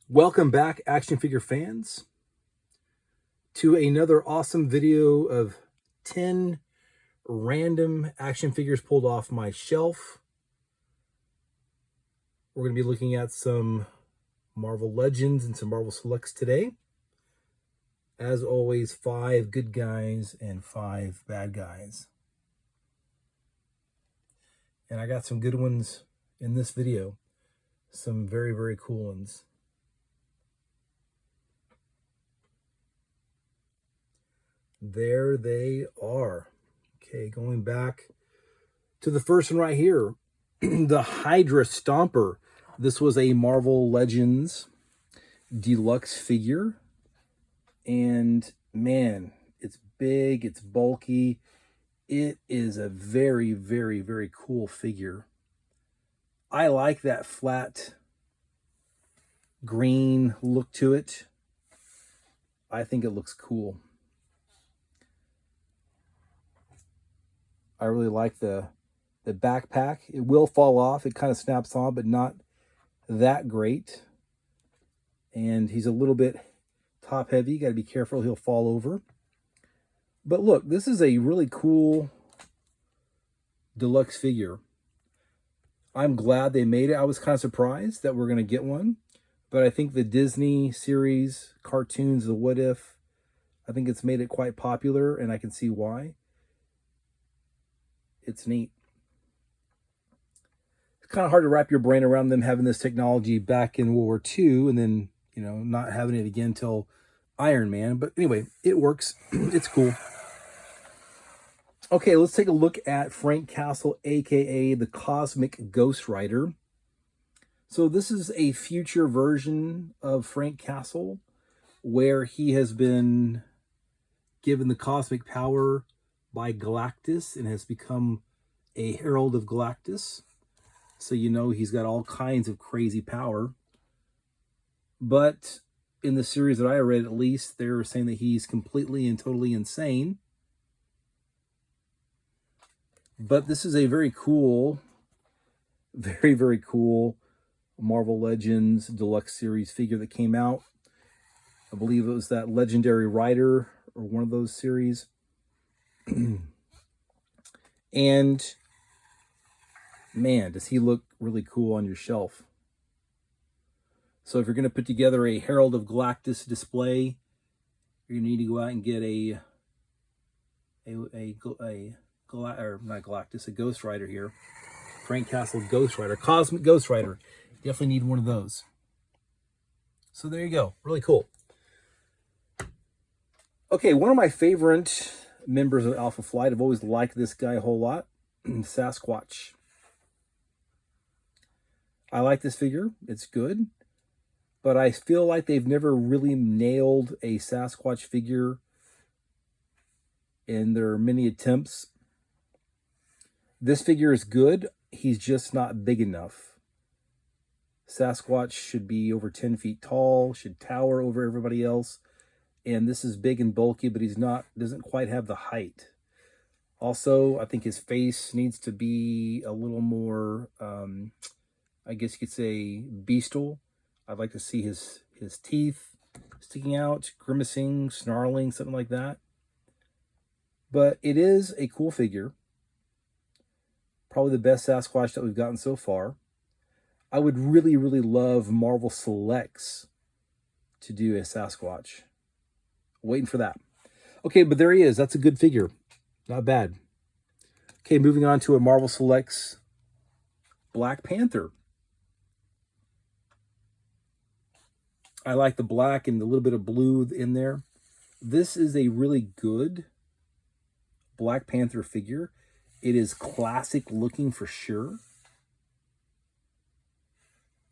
Welcome back, action figure fans, to another awesome video of 10 random action figures pulled off my shelf. We're going to be looking at some Marvel Legends and some Marvel Selects today. As always, 5 good guys and 5 bad guys. And I got some good ones in this video. Some very, very cool ones. There they are. Okay, going back to the first one right here, the Hydra Stomper. This was a Marvel Legends deluxe figure. And man, it's big, it's bulky. It is a very, very, very cool figure. I like that flat green look to it. I think it looks cool. I really like the backpack. It will fall off. It kind of snaps on, but not that great. And he's a little bit top heavy. You got to be careful. He'll fall over. But look, this is a really cool deluxe figure. I'm glad they made it. I was kind of surprised that we're going to get one. But I think the Disney series, cartoons, the What If, I think it's made it quite popular, and I can see why. It's neat. It's kind of hard to wrap your brain around them having this technology back in World War II and then, not having it again till Iron Man. But anyway, it works. It's cool. Okay, let's take a look at Frank Castle, aka the Cosmic Ghost Rider. So this is a future version of Frank Castle where he has been given the cosmic power by Galactus and has become a Herald of Galactus. So he's got all kinds of crazy power. But in the series that I read, at least, they're saying that he's completely and totally insane. But this is a very cool, very, very cool Marvel Legends Deluxe Series figure that came out. I believe it was that Legendary Rider or one of those series. And man, does he look really cool on your shelf. So if you're going to put together a Herald of Galactus display, you're going to need to go out and get a Ghost Rider here. Frank Castle Ghost Rider, Cosmic Ghost Rider. You definitely need one of those. So there you go. Really cool. Okay, one of my favorite members of Alpha Flight, I've always liked this guy a whole lot, Sasquatch. I like this figure. It's good. But I feel like they've never really nailed a Sasquatch figure in their many attempts. This figure is good. He's just not big enough. Sasquatch should be over 10 feet tall, should tower over everybody else. And this is big and bulky, but doesn't quite have the height. Also, I think his face needs to be a little more, I guess you could say, bestial. I'd like to see his teeth sticking out, grimacing, snarling, something like that. But it is a cool figure. Probably the best Sasquatch that we've gotten so far. I would really, really love Marvel Selects to do a Sasquatch. Waiting for that. Okay, but there he is. That's a good figure. Not bad. Okay, moving on to a Marvel Selects Black Panther. I like the black and a little bit of blue in there. This is a really good Black Panther figure. It is classic looking for sure.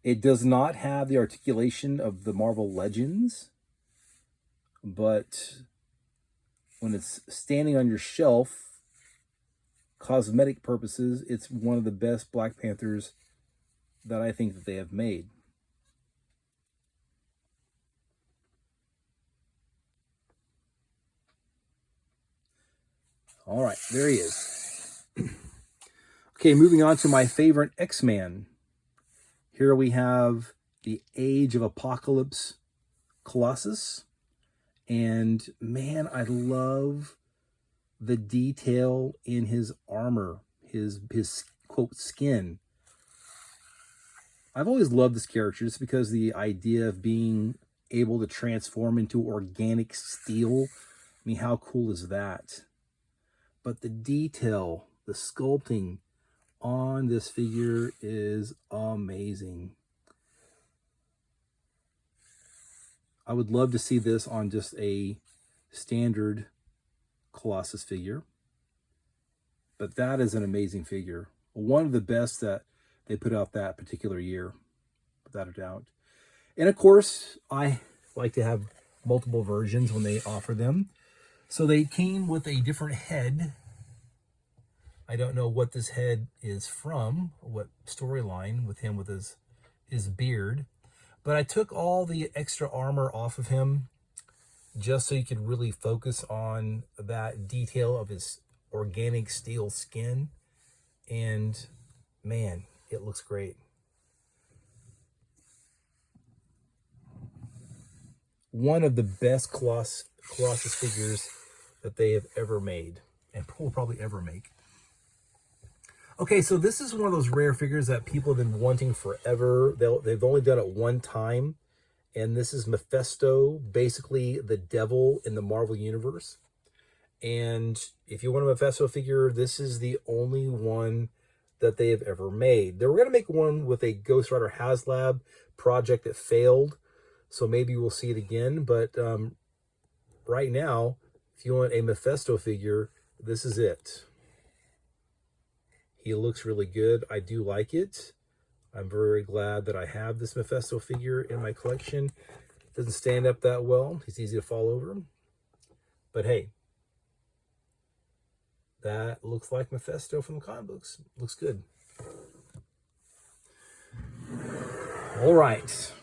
It does not have the articulation of the Marvel Legends, but when it's standing on your shelf, cosmetic purposes, it's one of the best Black Panthers that I think that they have made. All right, there he is. Okay, moving on to my favorite X-Man. Here we have the Age of Apocalypse Colossus. And man, I love the detail in his armor, his quote skin. I've always loved this character just because the idea of being able to transform into organic steel. I mean, how cool is that? But the detail, the sculpting on this figure is amazing. I would love to see this on just a standard Colossus figure. But that is an amazing figure. One of the best that they put out that particular year, without a doubt. And of course, I like to have multiple versions when they offer them. So they came with a different head. I don't know what this head is from, what storyline with him with his beard. But I took all the extra armor off of him just so you could really focus on that detail of his organic steel skin. And man, it looks great. One of the best Colossus figures that they have ever made and will probably ever make. Okay, so this is one of those rare figures that people have been wanting forever. They've only done it one time, and this is Mephisto, basically the devil in the Marvel Universe. And if you want a Mephisto figure, this is the only one that they have ever made. They were going to make one with a Ghost Rider HasLab project that failed, so maybe we'll see it again. But right now, if you want a Mephisto figure, this is it. He looks really good. I do like it. I'm very glad that I have this Mephisto figure in my collection. Doesn't stand up that well. He's easy to fall over. But hey, that looks like Mephisto from the comic books. Looks good. All right.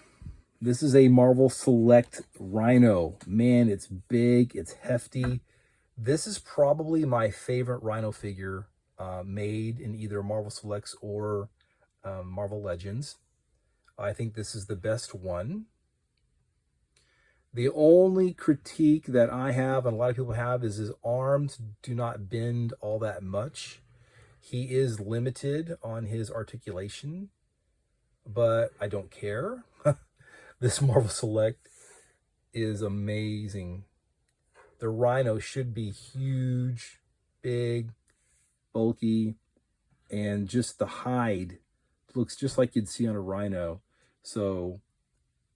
This is a Marvel Select Rhino. Man, it's big. It's hefty. This is probably my favorite Rhino figure made in either Marvel Selects or Marvel Legends. I think this is the best one. The only critique that I have, and a lot of people have, is his arms do not bend all that much. He is limited on his articulation, but I don't care. This Marvel Select is amazing. The Rhino should be huge, big, bulky, and just the hide looks just like you'd see on a Rhino. So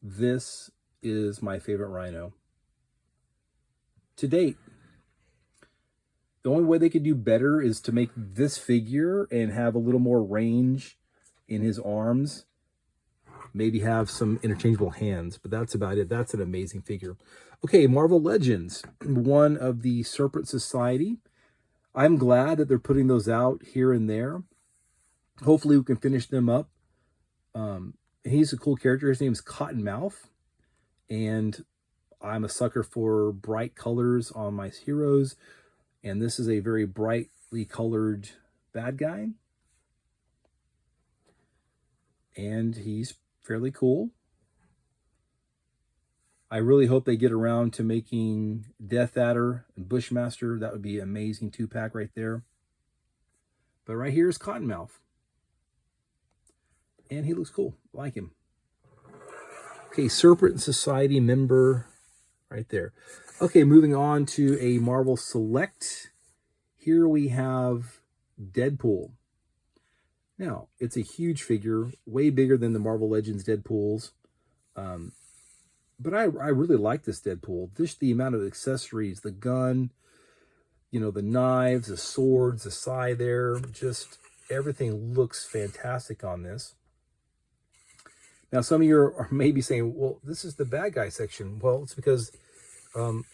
this is my favorite Rhino to date. The only way they could do better is to make this figure and have a little more range in his arms. Maybe have some interchangeable hands, but that's about it. That's an amazing figure. Okay, Marvel Legends, one of the Serpent Society. I'm glad that they're putting those out here and there. Hopefully we can finish them up. He's a cool character. His name is Cottonmouth. And I'm a sucker for bright colors on my heroes. And this is a very brightly colored bad guy. And he's fairly cool. I really hope they get around to making Death Adder and Bushmaster. That would be an amazing 2-pack right there. But right here is Cottonmouth. And he looks cool. I like him. Okay, Serpent Society member right there. Okay, moving on to a Marvel Select. Here we have Deadpool. Now, it's a huge figure, way bigger than the Marvel Legends Deadpools. But I really like this Deadpool. Just the amount of accessories, the gun, you know, the knives, the swords, the sai there, just everything looks fantastic on this. Now, some of you are maybe saying, well, this is the bad guy section. Well, it's because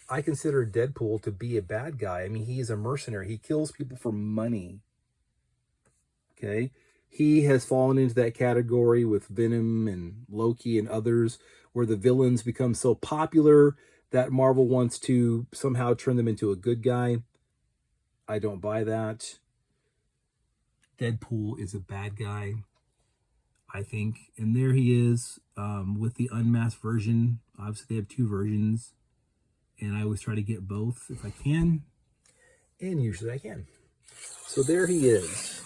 I consider Deadpool to be a bad guy. I mean, he is a mercenary. He kills people for money. Okay? He has fallen into that category with Venom and Loki and others, where the villains become so popular that Marvel wants to somehow turn them into a good guy. I don't buy that. Deadpool is a bad guy. I think. And there he is with the unmasked version. Obviously, they have two versions. And I always try to get both if I can. And usually I can. So there he is.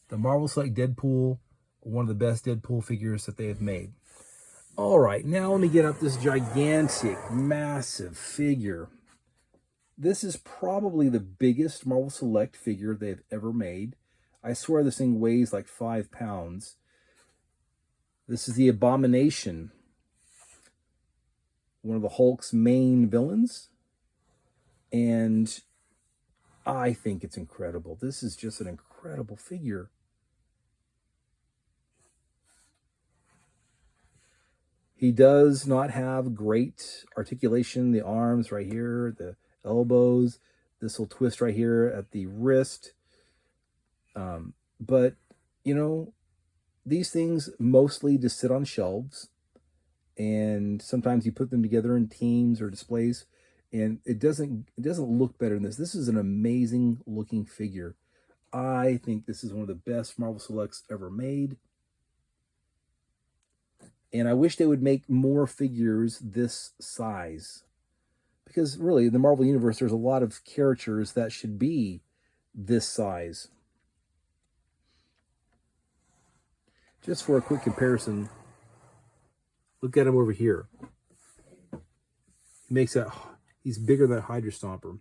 The Marvel Select Deadpool, one of the best Deadpool figures that they have made. All right, now let me get up this gigantic, massive figure. This is probably the biggest Marvel Select figure they've ever made. I swear this thing weighs like 5 pounds. This is the Abomination, one of the Hulk's main villains. And I think it's incredible. This is just an incredible figure. He does not have great articulation. The arms right here, the elbows, this will twist right here at the wrist. But, you know, these things mostly just sit on shelves. And sometimes you put them together in teams or displays. And it doesn't look better than this. This is an amazing looking figure. I think this is one of the best Marvel Selects ever made. And I wish they would make more figures this size. Because really, in the Marvel Universe, there's a lot of characters that should be this size. Just for a quick comparison, look at him over here. He makes that, he's bigger than that Hydra Stomper.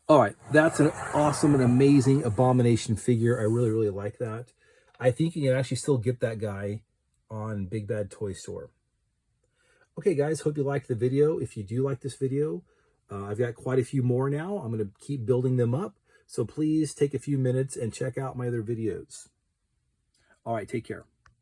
All right, that's an awesome and amazing Abomination figure. I really, really like that. I think you can actually still get that guy on Big Bad Toy Store. Okay, guys, hope you liked the video. If you do like this video, I've got quite a few more now. I'm going to keep building them up. So please take a few minutes and check out my other videos. All right, take care.